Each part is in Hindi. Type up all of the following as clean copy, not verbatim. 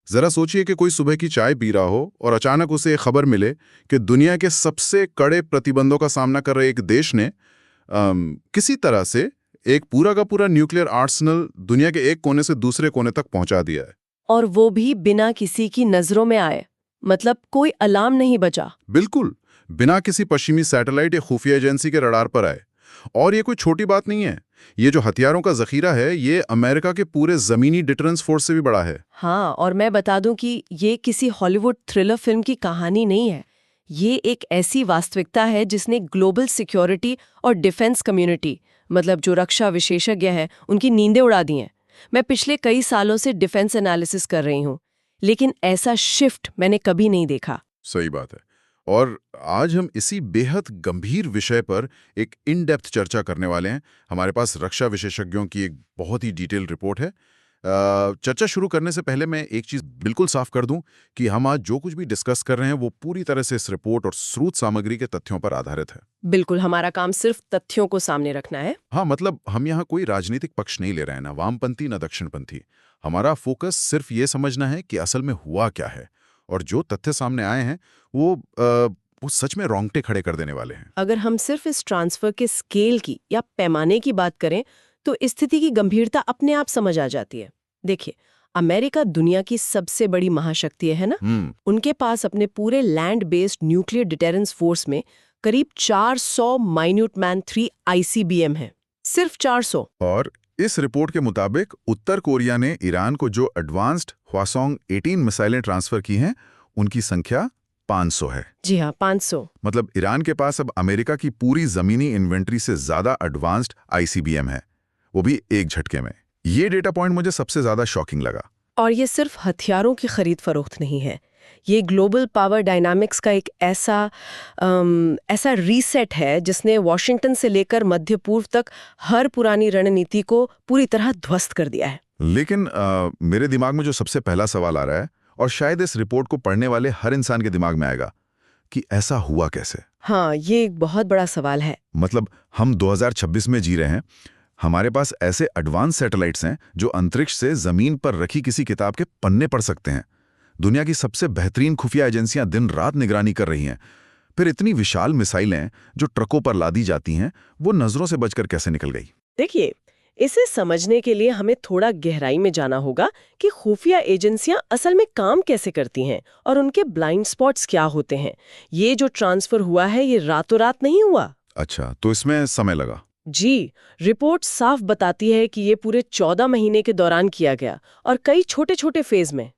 जरा सोचिए कि कोई सुबह की चाय पी रहा हो और अचानक उसे ये खबर मिले कि दुनिया के सबसे कड़े प्रतिबंधों का सामना कर रहे एक देश ने किसी तरह से एक पूरा का पूरा न्यूक्लियर आर्सेनल दुनिया के एक कोने से दूसरे कोने तक पहुंचा दिया है। और वो भी बिना किसी की नजरों में आए, मतलब कोई अलार्म नहीं बजा। बिल्कुल, बिना किसी पश्चिमी सैटेलाइट या खुफिया एजेंसी के रडार पर आए। और ये कोई छोटी बात नहीं है। ये जो हथियारों का जखीरा है, ये अमेरिका के पूरे जमीनी डिटरेंस फोर्स से भी बड़ा है। हाँ, और मैं बता दूं कि ये किसी हॉलीवुड थ्रिलर फिल्म की कहानी नहीं है। ये एक ऐसी वास्तविकता है जिसने ग्लोबल सिक्योरिटी और डिफेंस कम्युनिटी, मतलब जो रक्षा विशेषज्ञ हैं, उनकी नींदें उड़ा दी हैं। मैं पिछले कई सालों से डिफेंस एनालिसिस कर रही हूँ, लेकिन ऐसा शिफ्ट मैंने कभी नहीं देखा। सही बात है। और आज हम इसी बेहद गंभीर विषय पर एक इन डेप्थ चर्चा करने वाले हैं। हमारे पास रक्षा विशेषज्ञों की एक बहुत ही डिटेल रिपोर्ट है। चर्चा शुरू करने से पहले मैं एक चीज़ बिल्कुल साफ कर दूं कि हम आज जो कुछ भी डिस्कस कर रहे हैं वो पूरी तरह से इस रिपोर्ट और स्रोत सामग्री के तथ्यों पर आधारित है। बिल्कुल, हमारा काम सिर्फ तथ्यों को सामने रखना है। हाँ, मतलब हम यहाँ कोई राजनीतिक पक्ष नहीं ले रहे हैं, ना वामपंथी ना दक्षिणपंथी। हमारा फोकस सिर्फ ये समझना है कि असल में हुआ क्या है, और जो तथ्य सामने आए हैं वो सच में रोंगटे खड़े कर देने वाले हैं। अगर हम सिर्फ इस ट्रांसफर के स्केल की या पैमाने की बात करें तो स्थिति की गंभीरता अपने आप समझ आ जाती है। देखिए, अमेरिका दुनिया की सबसे बड़ी महाशक्ति है ना? उनके पास अपने पूरे land based nuclear deterrence force में करीब 400 माइन्यूट मैन 3 आईसीबीएम है। सिर्फ 400। और इस रिपोर्ट के मुताबिक उत्तर कोरिया ने ईरान को जो एडवांस्ड ह्वासोंग 18 मिसाइलें ट्रांसफर की हैं, उनकी संख्या 500 है। जी हाँ, 500। मतलब ईरान के पास अब अमेरिका की पूरी जमीनी इन्वेंट्री से ज्यादा एडवांस्ड आईसीबीएम है, वो भी एक झटके में। ये डेटा पॉइंट मुझे सबसे ज्यादा शॉकिंग लगा। और ये सिर्फ हथियारों की खरीद फरोख्त नहीं है, ये ग्लोबल पावर डायनामिक्स का एक ऐसा रीसेट है जिसने वॉशिंगटन से लेकर मध्य पूर्व तक हर पुरानी रणनीति को पूरी तरह ध्वस्त कर दिया है। लेकिन मेरे दिमाग में जो सबसे पहला सवाल आ रहा है, और शायद इस रिपोर्ट को पढ़ने वाले हर इंसान के दिमाग में आएगा, कि ऐसा हुआ कैसे? हाँ, ये एक बहुत बड़ा सवाल है। मतलब हम 2026 में जी रहे हैं, हमारे पास ऐसे एडवांस सैटेलाइट्स हैं जो अंतरिक्ष से जमीन पर रखी किसी किताब के पन्ने पढ़ सकते हैं। दुनिया की सबसे बेहतरीन खुफिया एजेंसियां दिन रात निगरानी कर रही हैं। फिर इतनी विशाल मिसाइलें जो ट्रकों पर लादी जाती हैं, वो नजरों से बचकर कैसे निकल गई? देखिए, इसे समझने के लिए हमें थोड़ा गहराई में जाना होगा कि खुफिया एजेंसियां असल में काम कैसे करती हैं और उनके ब्लाइंड स्पॉट्स क्या होते हैं। ये जो ट्रांसफर हुआ है, ये रातों रात नहीं हुआ। अच्छा, तो इसमें समय लगा? जी, रिपोर्ट साफ बताती है कि ये पूरे 14 महीने के दौरान किया गया और कई छोटे छोटे फेज में।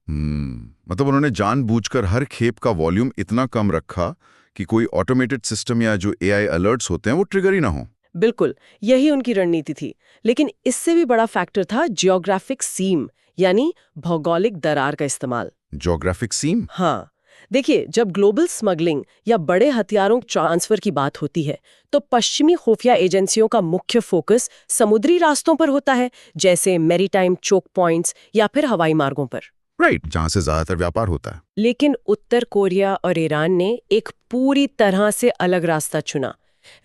मतलब उन्होंने जानबूझकर हर खेप का वॉल्यूम इतना कम रखा कि कोई ऑटोमेटेड सिस्टम या जो एआई अलर्ट्स होते हैं वो ट्रिगर ही ना हो। बिल्कुल, यही उनकी रणनीति थी। लेकिन इससे भी बड़ा फैक्टर था जियोग्राफिक सीम, यानी भौगोलिक दरार का इस्तेमाल। जियोग्राफिक सीम? हाँ, देखिए, जब ग्लोबल स्मगलिंग या बड़े हथियारों ट्रांसफर की बात होती है तो पश्चिमी खुफिया एजेंसियों का मुख्य फोकस समुद्री रास्तों पर होता है, जैसे मैरीटाइम चोक पॉइंट्स या फिर हवाई मार्गों पर। राइट, जहां से ज्यादातर व्यापार होता है। लेकिन उत्तर कोरिया और ईरान ने एक पूरी तरह से अलग रास्ता चुना।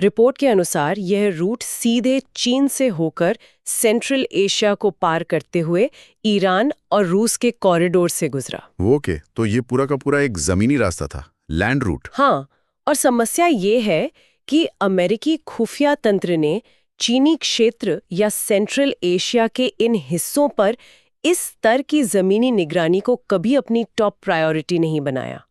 रिपोर्ट के अनुसार यह रूट सीधे चीन से होकर सेंट्रल एशिया को पार करते हुए ईरान और रूस के कॉरिडोर से गुजरा। ओके, तो ये पूरा का पूरा एक जमीनी रास्ता था, लैंड रूट। हाँ, और समस्या ये है कि अमेरिकी खुफिया तंत्र ने चीनी क्षेत्र या सेंट्रल एशिया के इन हिस्सों पर इस स्तर की जमीनी निगरानी को कभी अपनी टॉप प्रायोरिटी नहीं बनाया।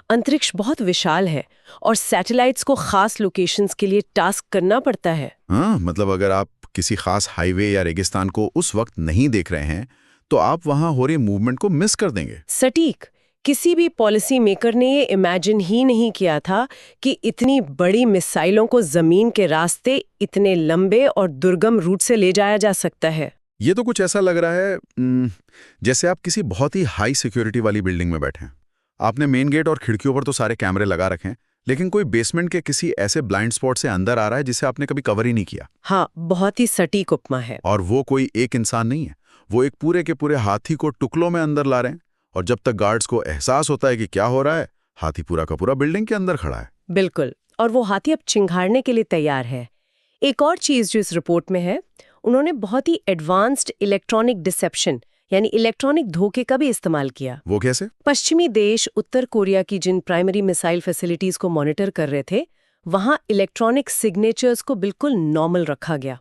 अंतरिक्ष बहुत विशाल है और सैटेलाइट्स को खास लोकेशंस के लिए टास्क करना पड़ता है। हाँ, मतलब अगर आप किसी खास हाईवे या रेगिस्तान को उस वक्त नहीं देख रहे हैं तो आप वहां हो रही मूवमेंट को मिस कर देंगे। सटीक। किसी भी पॉलिसी मेकर ने ये इमेजिन ही नहीं किया था कि इतनी बड़ी मिसाइलों को जमीन के रास्ते इतने लंबे और दुर्गम रूट से ले जाया जा सकता है। ये तो कुछ ऐसा लग रहा है जैसे आप किसी बहुत ही हाई सिक्योरिटी वाली बिल्डिंग में बैठे हैं। आपने मेन गेट और खिड़कियों पर तो सारे कैमरे लगा रखे हैं, लेकिन कोई बेसमेंट के किसी ऐसे ब्लाइंड स्पॉट से अंदर आ रहा है जिसे आपने कभी कवर ही नहीं किया। हाँ, बहुत ही सटीक उपमा है। और वो कोई एक इंसान नहीं है, वो एक पूरे के पूरे हाथी को टुकड़ों में अंदर ला रहे हैं। और जब तक गार्ड्स को एहसास होता है कि क्या हो रहा है, हाथी पूरा का पूरा बिल्डिंग के अंदर खड़ा है। बिल्कुल, और वो हाथी अब चिंघाड़ने के लिए तैयार है। एक और चीज जो इस रिपोर्ट में है, उन्होंने बहुत ही एडवांस्ड इलेक्ट्रॉनिक डिसेप्शन यानी इलेक्ट्रॉनिक धोखे का भी इस्तेमाल किया। वो कैसे? पश्चिमी देश उत्तर कोरिया की जिन प्राइमरी मिसाइल फैसिलिटीज को मॉनिटर कर रहे थे, वहां इलेक्ट्रॉनिक सिग्नेचर्स को बिल्कुल नॉर्मल रखा गया।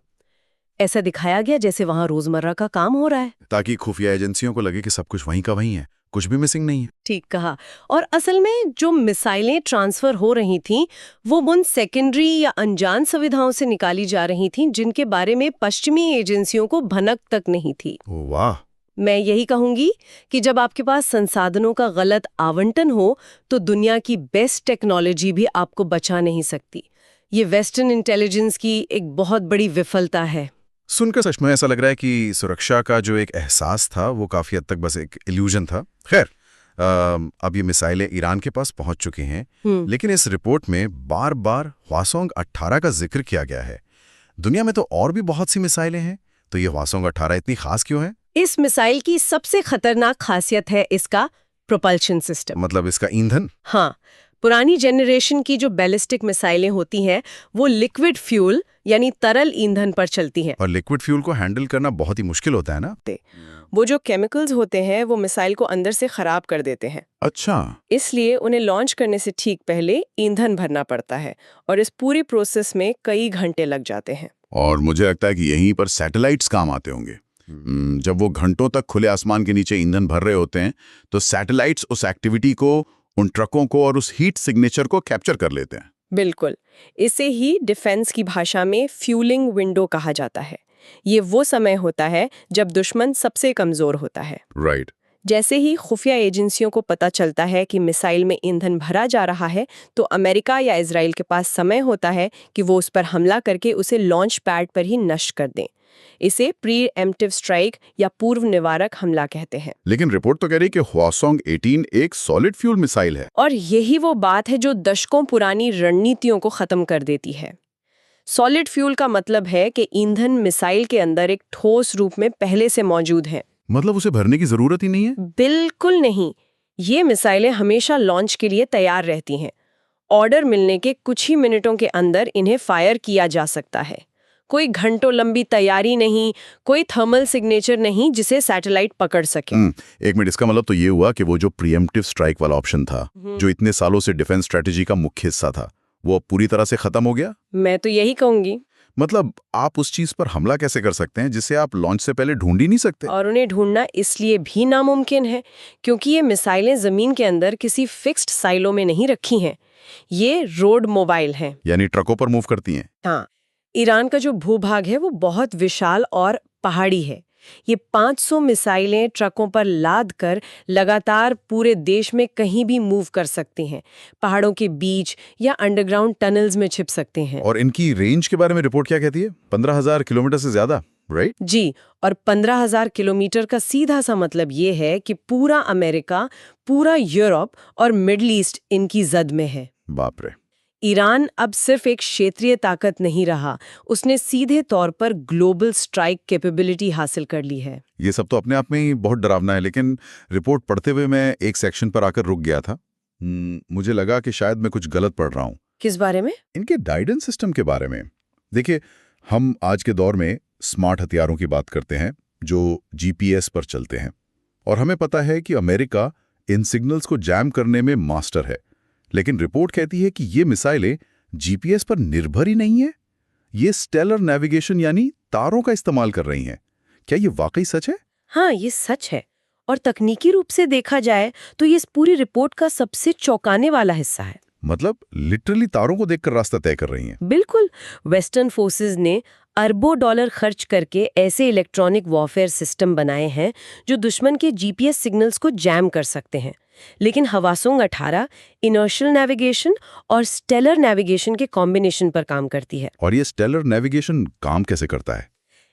ऐसा दिखाया गया जैसे वहां रोजमर्रा का काम हो रहा है, ताकि खुफिया एजेंसियों को लगे कि सब कुछ वहीं का वहीं है, कुछ भी मिसिंग नहीं है। ठीक कहा। और असल में जो मिसाइलें ट्रांसफर हो रही थीं, वो उन सेकेंडरी या अनजान सुविधाओं से निकाली जा रही थीं जिनके बारे में पश्चिमी एजेंसियों को भनक तक नहीं थी। वाह! मैं यही कहूंगी कि जब आपके पास संसाधनों का गलत आवंटन हो, तो दुनिया की बेस्ट टेक्नोलॉजी भी आपको बचा नहीं सकती। ये वेस्टर्न इंटेलिजेंस की एक बहुत बड़ी विफलता है। सुनकर सच में ऐसा लग रहा है कि सुरक्षा का जो एक एहसास था वो काफी हद तक बस एक इल्यूजन था। खैर, अब ये मिसाइलें ईरान के पास पहुंच चुकी हैं, लेकिन इस रिपोर्ट में बार बार हवासोंग 18 का जिक्र किया गया है। दुनिया में तो और भी बहुत सी मिसाइलें हैं, तो ये हवासोंग 18 इतनी खास क्यों है? इस मिसाइल की सबसे खतरनाक खासियत है इसका प्रोपल्शन सिस्टम। मतलब इसका ईंधन? हाँ, पुरानी जेनरेशन की जो बैलिस्टिक मिसाइलें होती हैं, वो लिक्विड फ्यूल यानी तरल ईंधन पर चलती हैं। और लिक्विड फ्यूल को हैंडल करना बहुत ही मुश्किल होता है ना? वो जो केमिकल्स होते हैं वो मिसाइल को अंदर से खराब कर देते हैं। अच्छा। इसलिए उन्हें लॉन्च करने से ठीक पहले ईंधन भरना पड़ता है, और इस पूरी प्रोसेस में कई घंटे लग जाते हैं। और मुझे लगता है कि यहीं पर सैटेलाइट्स काम आते होंगे। जब वो घंटों तक खुले आसमान के नीचे ईंधन भर रहे होते हैं, तो सैटेलाइट्स उस एक्टिविटी को, उन ट्रकों को और उस हीट सिग्नेचर को कैप्चर कर लेते हैं। बिल्कुल, इसे ही डिफेंस की भाषा में फ्यूलिंग विंडो कहा जाता है। ये वो समय होता है जब दुश्मन सबसे कमजोर होता है। राइट। जैसे ही खुफिया एजेंसियों को पता चलता है कि मिसाइल में ईंधन भरा जा रहा है, तो अमेरिका या इजराइल के पास समय होता है कि वो उस पर हमला करके उसे लॉन्च पैड पर ही नष्ट कर दें। इसे प्री एम्प्टिव स्ट्राइक या पूर्व निवारक हमला कहते हैं। लेकिन रिपोर्ट तो कह रही है कि हवासोंग 18 एक सॉलिड फ्यूल मिसाइल है। और यही वो बात है जो दशकों पुरानी रणनीतियों को खत्म कर देती है। सॉलिड फ्यूल का मतलब है कि ईंधन मिसाइल के अंदर एक ठोस रूप में पहले से मौजूद है। मतलब उसे भरने की जरूरत ही नहीं है? बिल्कुल नहीं। ये मिसाइलें हमेशा लॉन्च के लिए तैयार रहती हैं। ऑर्डर मिलने के कुछ ही मिनटों के अंदर इन्हें फायर किया जा सकता है। कोई घंटों लंबी तैयारी नहीं, कोई थर्मल सिग्नेचर नहीं जिसे सैटेलाइट पकड़ सके। एक मिनट, इसका मतलब तो ये हुआ कि वो जो प्रीएम्प्टिव स्ट्राइक वाला ऑप्शन था, जो इतने सालों से डिफेंस स्ट्रेटेजी का मुख्य हिस्सा था, वो पूरी तरह से खत्म हो गया? मैं तो यही कहूंगी। मतलब आप उस चीज पर हमला कैसे कर सकते हैं जिसे आप लॉन्च से पहले ढूंढ ही नहीं सकते? और उन्हें ढूंढना इसलिए भी नामुमकिन है क्योंकि ये मिसाइलें जमीन के अंदर किसी फिक्स्ड साइलो में नहीं रखी हैं। ये रोड मोबाइल हैं। यानी ट्रकों पर मूव करती हैं? हाँ, ईरान का जो भूभाग है वो बहुत विशाल और पहाड़ी है। ये 500 मिसाइलें ट्रकों पर लाद कर लगातार पूरे देश में कहीं भी मूव कर सकती हैं। पहाड़ों के बीच या अंडरग्राउंड टनल्स में छिप सकते हैं। और इनकी रेंज के बारे में रिपोर्ट क्या कहती है? 15,000 किलोमीटर से ज्यादा, राइट? जी, और 15,000 किलोमीटर का सीधा सा मतलब ये है कि पूरा अमेरिका, पूरा यूरोप और मिडल ईस्ट इनकी जद में है। बाप रे। ईरान अब सिर्फ एक क्षेत्रीय ताकत नहीं रहा, उसने सीधे तौर पर ग्लोबल स्ट्राइक कैपेबिलिटी हासिल कर ली है। ये सब तो अपने आप में ही बहुत डरावना है, लेकिन रिपोर्ट पढ़ते हुए मैं एक सेक्शन पर आकर रुक गया था। मुझे लगा कि शायद मैं कुछ गलत पढ़ रहा हूँ। किस बारे में? इनके गाइडेंस सिस्टम के बारे में। देखिए, हम आज के दौर में स्मार्ट हथियारों की बात करते हैं जो जीपीएस पर चलते हैं, और हमें पता है कि अमेरिका इन सिग्नल्स को जैम करने में मास्टर है। लेकिन रिपोर्ट कहती है कि ये मिसाइलें जीपीएस पर निर्भर ही नहीं है, ये स्टेलर नेविगेशन यानी तारों का इस्तेमाल कर रही हैं। क्या ये वाकई सच है? हाँ, ये सच है, और तकनीकी रूप से देखा जाए तो ये इस पूरी रिपोर्ट का सबसे चौंकाने वाला हिस्सा है। मतलब लिटरली तारों को देखकर रास्ता तय कर रही हैं। बिल्कुल। वेस्टर्न फोर्सेस ने अरबों डॉलर खर्च करके ऐसे इलेक्ट्रॉनिक वॉरफेयर सिस्टम बनाए हैं जो दुश्मन के जीपीएस सिग्नल्स को जैम कर सकते हैं। लेकिन हवासोंग 18 इनर्शियल नेविगेशन और स्टेलर नेविगेशन के कॉम्बिनेशन पर काम करती है। और ये स्टेलर नेविगेशन काम कैसे करता है?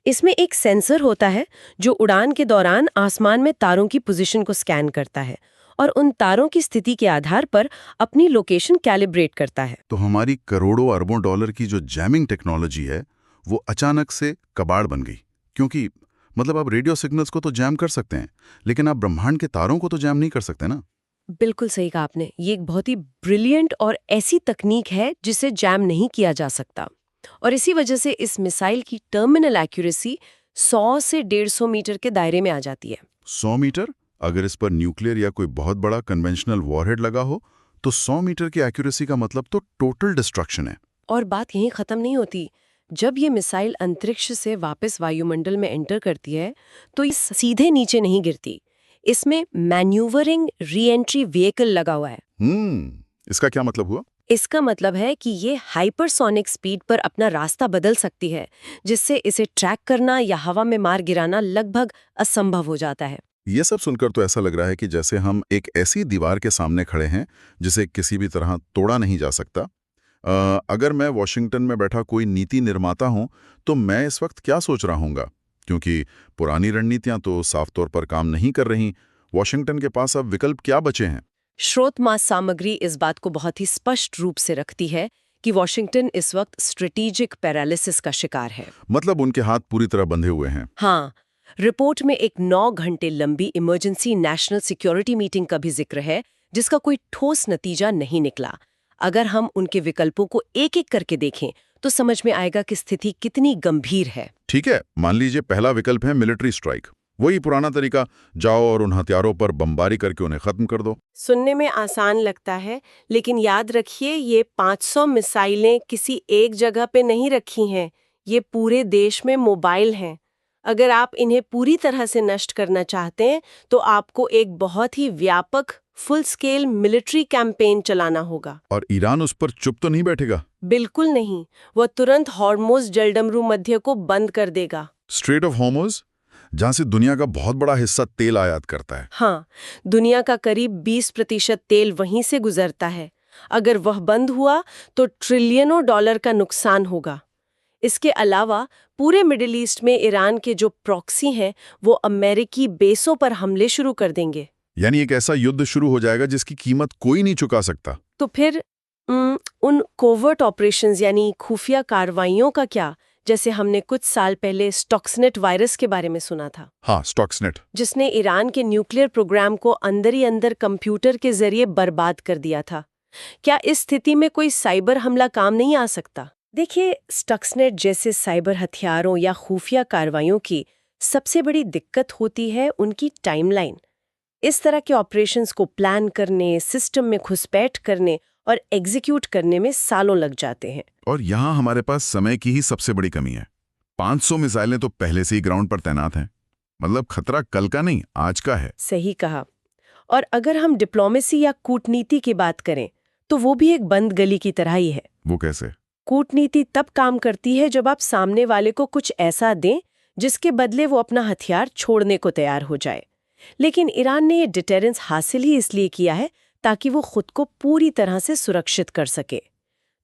इसमें एक सेंसर होता है जो उड़ान के दौरान आसमान में तारों की पोजीशन को स्कैन करता है और उन तारों की स्थिति के आधार पर अपनी लोकेशन कैलिब्रेट करता है। तो हमारी करोड़ों अरबों डॉलर की जो जैमिंग टेक्नोलॉजी है वो अचानक से कबाड़ बन गई, क्योंकि मतलब आप रेडियो सिग्नल्स को तो जैम कर सकते हैं, लेकिन आप ब्रह्मांड के तारों को तो जैम नहीं कर सकते ना। बिल्कुल सही कहा आपने। ये एक बहुत ही ब्रिलियंट और ऐसी तकनीक है जिसे जैम नहीं किया जा सकता, और इसी वजह से इस मिसाइल की टर्मिनल एक्यूरेसी 100 से 150 मीटर के दायरे में आ जाती है। 100 मीटर? अगर इस पर न्यूक्लियर या कोई बहुत बड़ा कन्वेंशनल वॉरहेड लगा हो तो 100 मीटर की एक्यूरेसी का मतलब तो टोटल डिस्ट्रक्शन है। और बात यहीं खत्म नहीं होती। जब ये मिसाइल अंतरिक्ष से वापस वायुमंडल में एंटर करती है तो ये सीधे नीचे नहीं गिरती। इसमें मैन्यूवरिंग री एंट्री व्हीकल लगा हुआ है। इसका क्या मतलब हुआ? इसका मतलब है कि ये हाइपरसोनिक स्पीड पर अपना रास्ता बदल सकती है, जिससे इसे ट्रैक करना या हवा में मार गिराना लगभग असंभव हो जाता है। ये सब सुनकर तो ऐसा लग रहा है कि जैसे हम एक ऐसी दीवार के सामने खड़े हैं जिसे किसी भी तरह तोड़ा नहीं जा सकता। अगर मैं वॉशिंगटन में बैठा कोई नीति निर्माता हूं तो मैं इस वक्त क्या सोच रहा हूँगा? क्योंकि पुरानी रणनीतियां तो साफ तौर पर काम नहीं कर रही। वॉशिंगटन के पास अब विकल्प क्या बचे हैं? स्रोत मास सामग्री इस बात को बहुत ही स्पष्ट रूप से रखती है कि वॉशिंगटन इस वक्त स्ट्रेटेजिक पैरालिसिस का शिकार है। मतलब उनके हाथ पूरी तरह बंधे हुए हैं। हाँ, रिपोर्ट में एक 9 घंटे लंबी इमरजेंसी नेशनल सिक्योरिटी मीटिंग का भी जिक्र है, जिसका कोई ठोस नतीजा नहीं निकला। अगर हम उनके विकल्पों को एक-एक करके देखें तो समझ में आएगा कि स्थिति कितनी गंभीर है। ठीक है, मान लीजिए पहला विकल्प है मिलिट्री स्ट्राइक। वही पुराना तरीका, जाओ और उन हथियारों पर बमबारी करके उन्हें खत्म कर दो। सुनने में आसान लगता है, लेकिन याद रखिए ये 500 मिसाइलें किसी एक जगह पे नहीं रखी हैं। ये पूरे देश में मोबाइल हैं। अगर आप इन्हें पूरी तरह से नष्ट करना चाहते हैं तो आपको एक बहुत ही व्यापक फुल स्केल मिलिट्री कैंपेन चलाना होगा। और ईरान उस पर चुप तो नहीं बैठेगा? बिल्कुल नहीं। वह तुरंत हॉर्मुज़ जलडमरू मध्य को बंद कर देगा। स्ट्रेट ऑफ हॉर्मुज़, जहां से दुनिया का बहुत बड़ा हिस्सा तेल आयात करता है। हाँ, दुनिया का करीब 20% तेल वहीं से गुजरता है। अगर वह बंद हुआ तो ट्रिलियनों डॉलर का नुकसान होगा। इसके अलावा पूरे मिडिल ईस्ट में ईरान के जो प्रॉक्सी हैं वो अमेरिकी बेसों पर हमले शुरू कर देंगे। यानी एक ऐसा युद्ध शुरू हो जाएगा जिसकी कीमत कोई नहीं चुका सकता। तो फिर उन कोवर्ट ऑपरेशंस यानी खुफिया कार्रवाइयों का क्या? जैसे हमने कुछ साल पहले स्टक्सनेट वायरस के बारे में सुना था। हाँ, स्टक्सनेट, जिसने ईरान के न्यूक्लियर प्रोग्राम को अंदर ही अंदर कंप्यूटर के जरिए बर्बाद कर दिया था। क्या इस स्थिति में कोई साइबर हमला काम नहीं आ सकता? देखिए, स्टक्सनेट जैसे साइबर हथियारों या खुफिया कार्रवाइयों की सबसे बड़ी दिक्कत होती है उनकी टाइमलाइन। इस तरह के ऑपरेशंस को प्लान करने, सिस्टम में घुसपैठ करने और एग्जीक्यूट करने में सालों लग जाते हैं। और यहाँ हमारे पास समय की ही सबसे बड़ी कमी है। 500 मिसाइलें तो पहले से ही ग्राउंड पर तैनात हैं। मतलब खतरा कल का नहीं, आज का है। सही कहा। और अगर हम डिप्लोमेसी या कूटनीति की बात करें तो वो भी एक बंद गली की तरह ही है। वो कैसे? कूटनीति तब काम करती है जब आप सामने वाले को कुछ ऐसा दें जिसके बदले वो अपना हथियार छोड़ने को तैयार हो जाए। लेकिन ईरान ने ये डिटेरेंस हासिल ही इसलिए किया है ताकि वो खुद को पूरी तरह से सुरक्षित कर सके।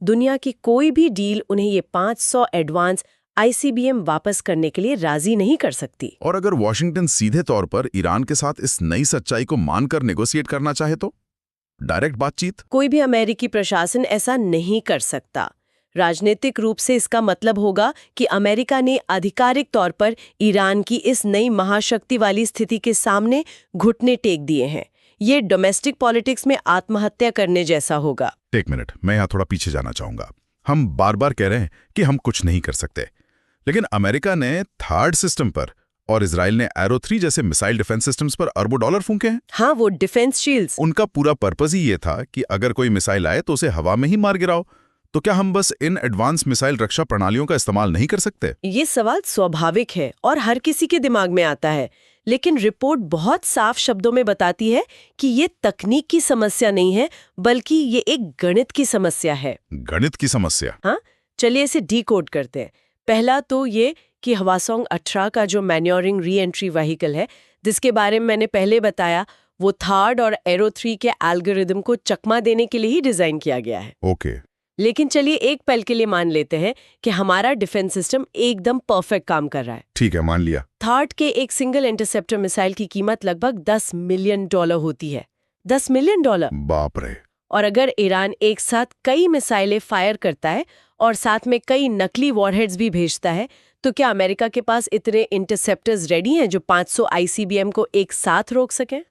दुनिया की कोई भी डील उन्हें ये 500 एडवांस ICBM वापस करने के लिए राजी नहीं कर सकती। और अगर वॉशिंगटन सीधे तौर पर ईरान के साथ इस नई सच्चाई को मानकर नेगोशिएट करना चाहे तो डायरेक्ट बातचीत? कोई भी अमेरिकी प्रशासन ऐसा नहीं कर सकता। राजनीतिक रूप से इसका मतलब होगा कि अमेरिका ने आधिकारिक तौर पर ईरान की इस नई महाशक्ति वाली स्थिति के सामने घुटने टेक दिए हैं। ये डोमेस्टिक पॉलिटिक्स में आत्महत्या करने जैसा होगा। एक मिनट, मैं यहाँ थोड़ा पीछे जाना चाहूंगा। हम बार बार कह रहे हैं कि हम कुछ नहीं कर सकते, लेकिन अमेरिका ने थर्ड सिस्टम पर और इजराइल ने एरो 3 जैसे मिसाइल डिफेंस सिस्टम्स पर अरबों डॉलर फूंके हैं। हाँ, वो डिफेंस शील्ड्स। उनका पूरा पर्पस ही ये था कि अगर कोई मिसाइल आए तो उसे हवा में ही मार गिराओ। तो क्या हम बस इन एडवांस मिसाइल रक्षा प्रणालियों का इस्तेमाल नहीं कर सकते? ये सवाल स्वाभाविक है और हर किसी के दिमाग में आता है, लेकिन रिपोर्ट बहुत साफ शब्दों में बताती है कि ये तकनीक की समस्या नहीं है, बल्कि ये एक गणित की समस्या है। गणित की समस्या? हाँ, चलिए इसे डीकोड करते हैं। पहला तो ये कि हवासोंग 18 का जो मैन्योरिंग री एंट्री व्हीकल है, जिसके बारे में मैंने पहले बताया, वो थर्ड और एरो 3 के एल्गोरिदम को चकमा देने के लिए ही डिजाइन किया गया है। ओके। लेकिन चलिए एक पल के लिए मान लेते हैं कि हमारा डिफेंस सिस्टम एकदम परफेक्ट काम कर रहा है। ठीक है, मान लिया। थर्ड के एक सिंगल इंटरसेप्टर मिसाइल की कीमत लगभग $10 मिलियन होती है। $10 मिलियन! बाप रे। और अगर ईरान एक साथ कई मिसाइलें फायर करता है और साथ में कई नकली वॉरहेड्स भी भेजता है, तो क्या अमेरिका के पास इतने इंटरसेप्टर्स रेडी हैं जो 500 आईसीबीएम को एक साथ रोक सकें?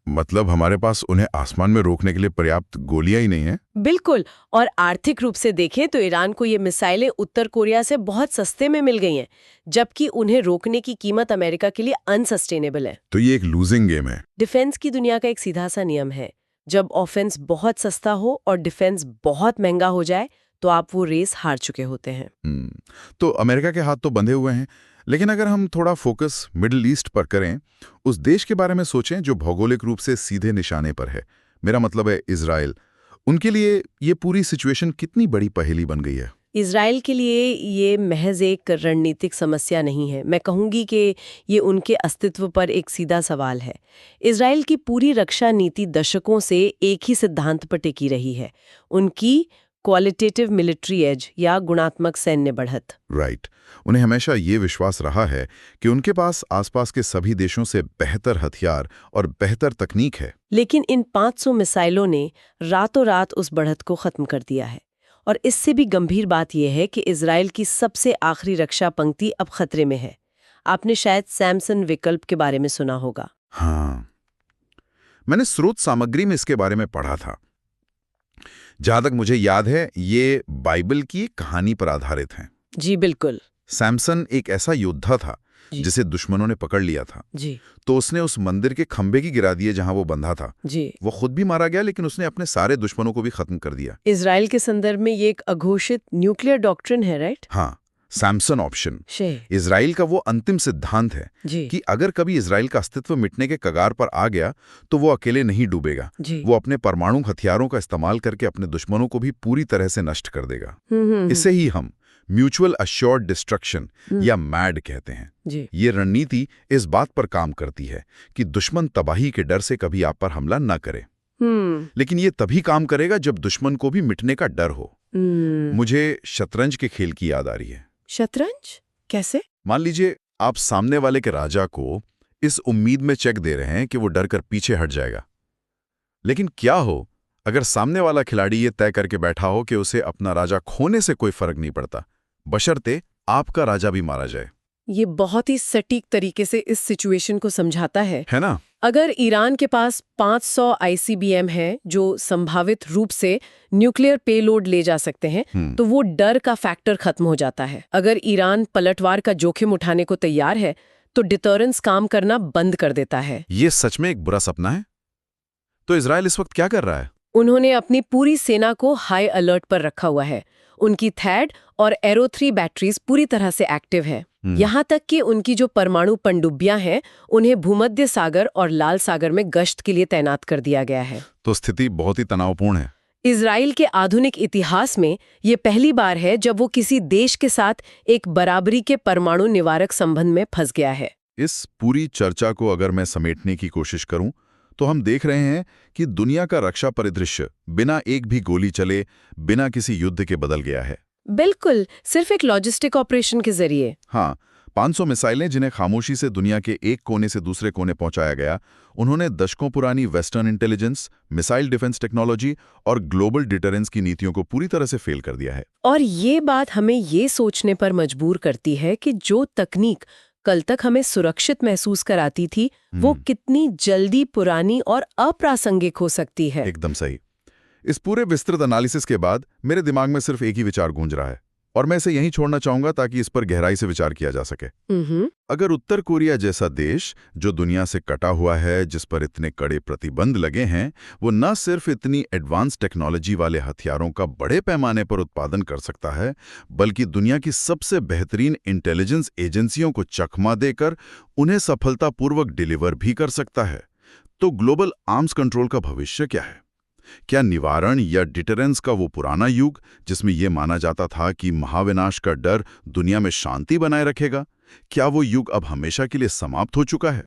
मतलब हमारे पास उन्हें आसमान में रोकने के लिए पर्याप्त गोलियां ही नहीं हैं? बिल्कुल। और आर्थिक रूप से देखें तो ईरान को ये मिसाइलें उत्तर कोरिया से बहुत सस्ते में मिल गई हैं, जबकि उन्हें रोकने की कीमत अमेरिका के लिए अनसस्टेनेबल है। तो ये एक लूजिंग गेम है। डिफेंस की दुनिया का एक सीधा सा नियम है, जब ऑफेंस बहुत सस्ता हो और डिफेंस बहुत महंगा हो जाए तो आप वो रेस हार चुके होते हैं। तो अमेरिका के हाथ तो बंधे हुए हैं, लेकिन अगर हम थोड़ा फोकस मिडिल ईस्ट पर करें, उस देश के बारे में सोचें जो भौगोलिक रूप से सीधे निशाने पर है, मेरा मतलब है इजराइल, उनके लिए ये पूरी सिचुएशन कितनी बड़ी पहेली बन गई है? इजराइल के लिए ये महज एक रणनीतिक समस्या नहीं है, मैं कहूँगी कि ये उनके अस्तित्व पर एक सीधा सवाल है। इजराइल की पूरी रक्षा नीति दशकों से एक ही सिद्धांत पर टिकी रही है, उनकी क्वालिटेटिव मिलिट्री एज या गुणात्मक सैन्य बढ़त। राइट। उन्हें हमेशा ये विश्वास रहा है कि उनके पास आसपास के सभी देशों से बेहतर हथियार और बेहतर तकनीक है। लेकिन इन 500 मिसाइलों ने रातों रात उस बढ़त को खत्म कर दिया है। और इससे भी गंभीर बात यह है कि इजराइल की सबसे आखिरी रक्षा पंक्ति अब खतरे में है। आपने शायद सैमसन विकल्प के बारे में सुना होगा। हाँ, मैंने स्रोत सामग्री में इसके बारे में पढ़ा था। जहां तक मुझे याद है, ये बाइबल की एक कहानी पर आधारित है। जी बिल्कुल। सैमसन एक ऐसा योद्धा था जिसे दुश्मनों ने पकड़ लिया था। जी। तो उसने उस मंदिर के खंबे की गिरा दिए जहां वो बंधा था। जी। वो खुद भी मारा गया, लेकिन उसने अपने सारे दुश्मनों को भी खत्म कर दिया। इजराइल के संदर्भ में ये एक अघोषित न्यूक्लियर डॉक्ट्रिन है, राइट? हाँ, सैमसन ऑप्शन शे। इजराइल का वो अंतिम सिद्धांत है जी। कि अगर कभी इजराइल का अस्तित्व मिटने के कगार पर आ गया तो वो अकेले नहीं डूबेगा। जी। वो अपने परमाणु हथियारों का इस्तेमाल करके अपने दुश्मनों को भी पूरी तरह से नष्ट कर देगा। इसे ही हम म्यूचुअल अश्योर्ड डिस्ट्रक्शन या मैड कहते हैं। जी। ये रणनीति इस बात पर काम करती है कि दुश्मन तबाही के डर से कभी आप पर हमला न करे। लेकिन ये तभी काम करेगा जब दुश्मन को भी मिटने का डर हो। मुझे शतरंज के खेल की याद आ रही है। शतरंज कैसे? मान लीजिए आप सामने वाले के राजा को इस उम्मीद में चेक दे रहे हैं कि वो डर कर पीछे हट जाएगा। लेकिन क्या हो अगर सामने वाला खिलाड़ी ये तय करके बैठा हो कि उसे अपना राजा खोने से कोई फर्क नहीं पड़ता, बशर्ते आपका राजा भी मारा जाए। ये बहुत ही सटीक तरीके से इस सिचुएशन को समझाता है ना? अगर ईरान के पास 500 आईसीबीएम है जो संभावित रूप से न्यूक्लियर पेलोड ले जा सकते हैं, तो वो डर का फैक्टर खत्म हो जाता है। अगर ईरान पलटवार का जोखिम उठाने को तैयार है तो डिटरेंस काम करना बंद कर देता है। ये सच में एक बुरा सपना है। तो इजराइल इस वक्त क्या कर रहा है? उन्होंने अपनी पूरी सेना को हाई अलर्ट पर रखा हुआ है। उनकी थैड और एरो 3 बैटरीज पूरी तरह से एक्टिव है। यहाँ तक कि उनकी जो परमाणु पनडुब्बियां हैं उन्हें भूमध्य सागर और लाल सागर में गश्त के लिए तैनात कर दिया गया है। तो स्थिति बहुत ही तनावपूर्ण है। इजराइल के आधुनिक इतिहास में ये पहली बार है जब वो किसी देश के साथ एक बराबरी के परमाणु निवारक संबंध में फंस गया है। इस पूरी चर्चा को अगर मैं समेटने की कोशिश करूं तो हम देख रहे हैं कि दुनिया का रक्षा परिदृश्य बिना एक भी गोली चले, बिना किसी युद्ध के बदल गया है। बिल्कुल, सिर्फ एक लॉजिस्टिक ऑपरेशन के जरिए। हाँ, 500 मिसाइलें जिन्हें खामोशी से दुनिया के एक कोने से दूसरे कोने पहुंचाया गया, उन्होंने दशकों पुरानी western intelligence, missile defence technology और ग्लोबल डिटरेंस की नीतियों को पूरी तरह से फेल कर दिया है। और ये बात हमें ये सोचने पर मजबूर करती है कि जो तकनीक कल तक हमें सुरक्षित महसूस कराती थी, वो कितनी जल्दी पुरानी और अप्रासंगिक हो सकती है। एकदम सही। इस पूरे विस्तृत एनालिसिस के बाद मेरे दिमाग में सिर्फ एक ही विचार गूंज रहा है, और मैं इसे यहीं छोड़ना चाहूंगा ताकि इस पर गहराई से विचार किया जा सके। अगर उत्तर कोरिया जैसा देश, जो दुनिया से कटा हुआ है, जिस पर इतने कड़े प्रतिबंध लगे हैं, वो न सिर्फ इतनी एडवांस टेक्नोलॉजी वाले हथियारों का बड़े पैमाने पर उत्पादन कर सकता है, बल्कि दुनिया की सबसे बेहतरीन इंटेलिजेंस एजेंसियों को चकमा देकर उन्हें सफलतापूर्वक डिलीवर भी कर सकता है, तो ग्लोबल आर्म्स कंट्रोल का भविष्य क्या है? क्या निवारण या डिटरेंस का वो पुराना युग, जिसमें यह माना जाता था कि महाविनाश का डर दुनिया में शांति बनाए रखेगा, क्या वो युग अब हमेशा के लिए समाप्त हो चुका है?